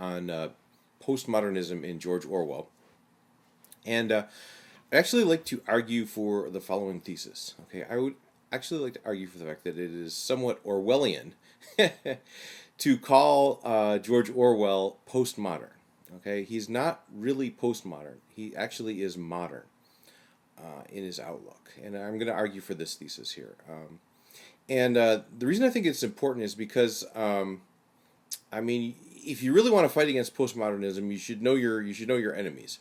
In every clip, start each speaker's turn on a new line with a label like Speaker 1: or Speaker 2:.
Speaker 1: on postmodernism in George Orwell. And I'd actually like to argue for the following thesis. Okay, I would actually like to argue for the fact that it is somewhat Orwellian to call George Orwell postmodern. Okay, he's not really postmodern. He actually is modern in his outlook, and I'm going to argue for this thesis here. And the reason I think it's important is because, I mean, if you really want to fight against postmodernism, you should know your enemies.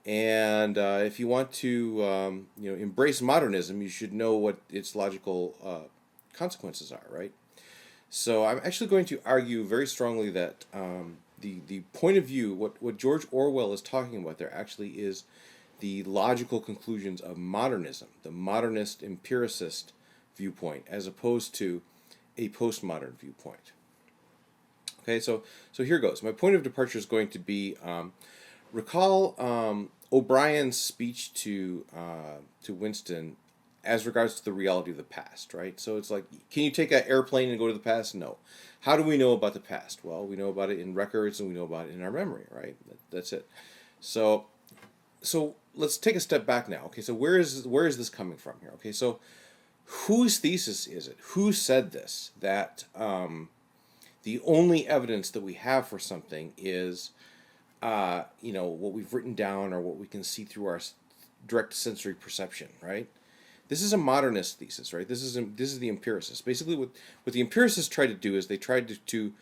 Speaker 1: And if you want to, embrace modernism, you should know what its logical consequences are, right? So I'm actually going to argue very strongly that the point of view, what George Orwell is talking about there, actually is the logical conclusions of modernism, the modernist empiricist viewpoint, as opposed to a postmodern viewpoint. Okay, so here goes. My point of departure is going to be recall O'Brien's speech to Winston as regards to the reality of the past, right? So it's like, can you take an airplane and go to the past? No. How do we know about the past? Well, we know about it in records and we know about it in our memory, right? That's it. So let's take a step back now. Okay, so where is this coming from here? Okay, so whose thesis is it? Who said this? That the only evidence that we have for something is, what we've written down or what we can see through our direct sensory perception, right? This is a modernist thesis, right? This is the empiricist. Basically, what the empiricists tried to do is they tried to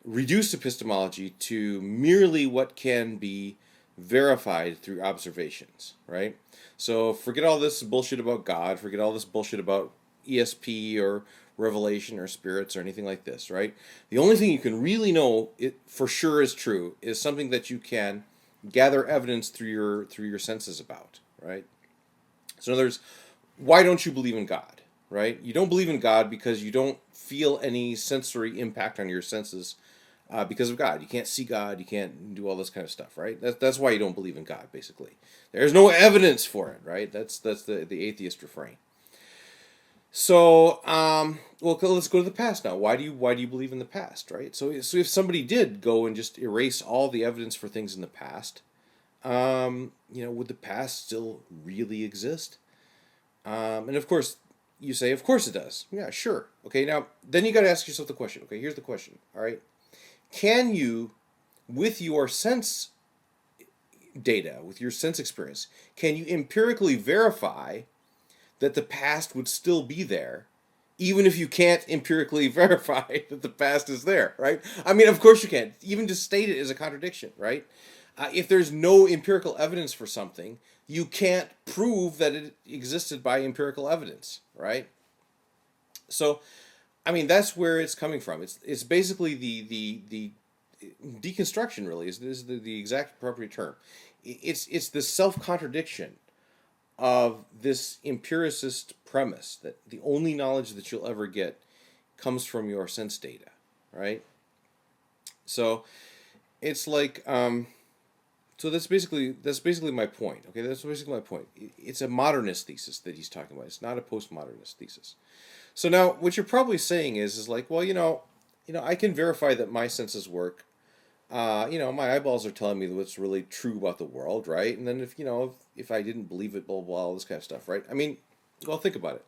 Speaker 1: reduce epistemology to merely what can be verified through observations, right? So forget all this bullshit about God, forget all this bullshit about ESP or revelation or spirits or anything like this, right? The only thing you can really know it for sure is true is something that you can gather evidence through your senses about, right? So in other words, why don't you believe in God, right? You don't believe in God because you don't feel any sensory impact on your senses because of God. You can't see God, you can't do all this kind of stuff, right? That's why you don't believe in God, basically. There's no evidence for it, right? That's the atheist refrain. So, let's go to the past now. Why do you believe in the past, right? So if somebody did go and just erase all the evidence for things in the past, would the past still really exist? And of course, you say, of course it does. Yeah, sure. Okay, now, then you got to ask yourself the question. Okay, here's the question, all right? Can you, with your sense data, with your sense experience, can you empirically verify that the past would still be there, even if you can't empirically verify that the past is there, right? I mean, of course you can. Even to state it is a contradiction, right? If there's no empirical evidence for something, you can't prove that it existed by empirical evidence, right? So, I mean, that's where it's coming from. It's basically the deconstruction, really, is the exact appropriate term. It's the self-contradiction of this empiricist premise that the only knowledge that you'll ever get comes from your sense data, right? So it's like so that's basically my point. Okay, that's basically my point. It's a modernist thesis that he's talking about. It's not a postmodernist thesis. So now what you're probably saying is like, well, I can verify that my senses work. My eyeballs are telling me what's really true about the world, right? And then if I didn't believe it, blah, blah, blah, all this kind of stuff, right? I mean, well, think about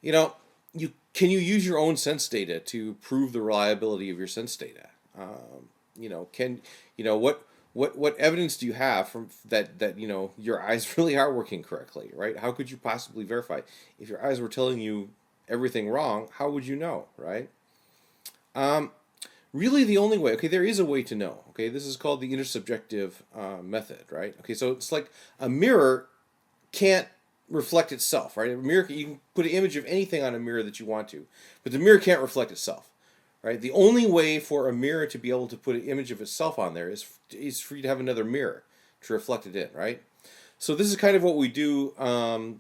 Speaker 1: it. Can you use your own sense data to prove the reliability of your sense data? What evidence do you have from that your eyes really are working correctly, right? How could you possibly verify? If your eyes were telling you everything wrong, how would you know, right? Really, the only way, okay, there is a way to know, okay, this is called the intersubjective method, right? Okay, so it's like a mirror can't reflect itself, right? A mirror, you can put an image of anything on a mirror that you want to, but the mirror can't reflect itself, right? The only way for a mirror to be able to put an image of itself on there is for you to have another mirror to reflect it in, right? So this is kind of what we do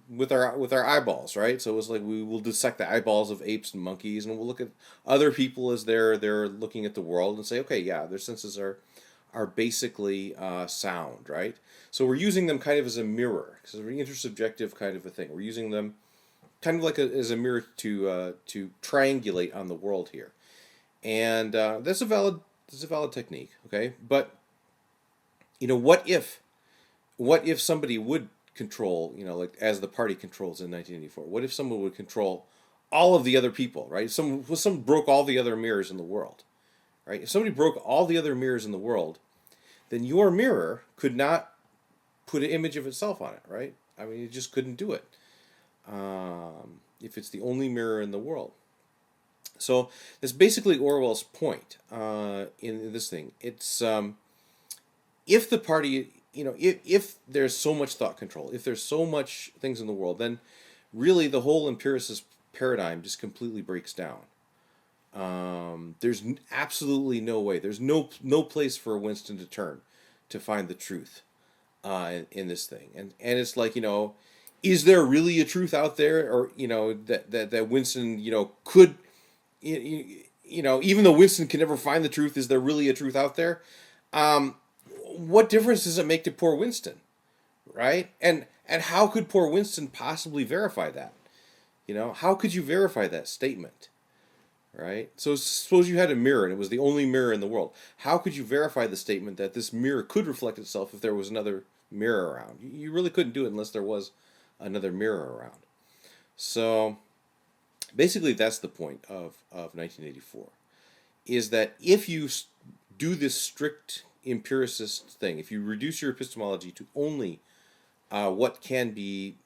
Speaker 1: with our eyeballs, right? So it's like we will dissect the eyeballs of apes and monkeys, and we'll look at other people as they're looking at the world and say, okay, yeah, their senses are basically sound, right? So we're using them kind of as a mirror, because it's an intersubjective kind of a thing. We're using them kind of like as a mirror to triangulate on the world here, and that's a valid it's a valid technique, okay? But what if somebody would control, like as the party controls in 1984? What if someone would control all of the other people, right? Some broke all the other mirrors in the world, right? If somebody broke all the other mirrors in the world, then your mirror could not put an image of itself on it, right? I mean, it just couldn't do it. If it's the only mirror in the world. So that's basically Orwell's point in this thing. It's if the party, if there's so much thought control, if there's so much things in the world, then really the whole empiricist paradigm just completely breaks down. There's absolutely no way. There's no place for Winston to turn to find the truth in this thing. And it's like, is there really a truth out there, or that Winston could, even though Winston can never find the truth, is there really a truth out there? What difference does it make to poor Winston, right? And how could poor Winston possibly verify that? How could you verify that statement? Right? So suppose you had a mirror and it was the only mirror in the world. How could you verify the statement that this mirror could reflect itself if there was another mirror around? You really couldn't do it unless there was another mirror around. So basically that's the point of 1984, is that if you do this strict empiricist thing, if you reduce your epistemology to only what can be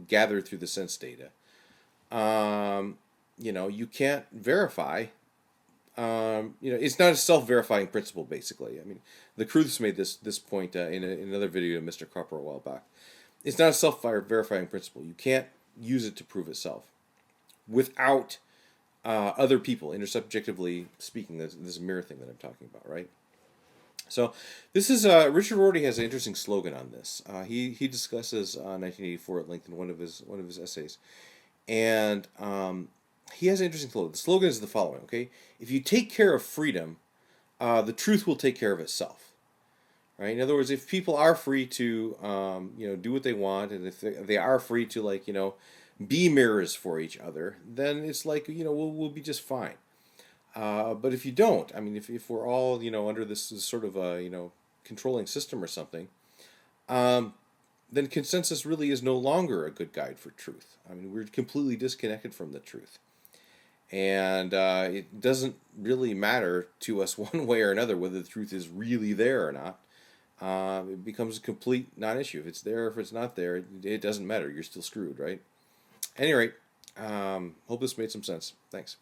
Speaker 1: gathered through the sense data, you can't verify. It's not a self-verifying principle, basically. I mean, the Kruths made this point in another video of Mr. Cropper a while back. It's not a self-verifying principle. You can't use it to prove itself without other people, intersubjectively speaking. This mirror thing that I'm talking about, right? So this is Richard Rorty has an interesting slogan on this. He discusses 1984 at length in one of his essays, and he has an interesting slogan. The slogan is the following: okay, if you take care of freedom, the truth will take care of itself. Right. In other words, if people are free to do what they want, and if they are free to be mirrors for each other, then it's like we'll be just fine. But if you don't, I mean, if we're all under this sort of controlling system or something, then consensus really is no longer a good guide for truth. I mean, we're completely disconnected from the truth, and it doesn't really matter to us one way or another whether the truth is really there or not. It becomes a complete non-issue. If it's there, if it's not there, it doesn't matter. You're still screwed, right? At any rate, hope this made some sense. Thanks.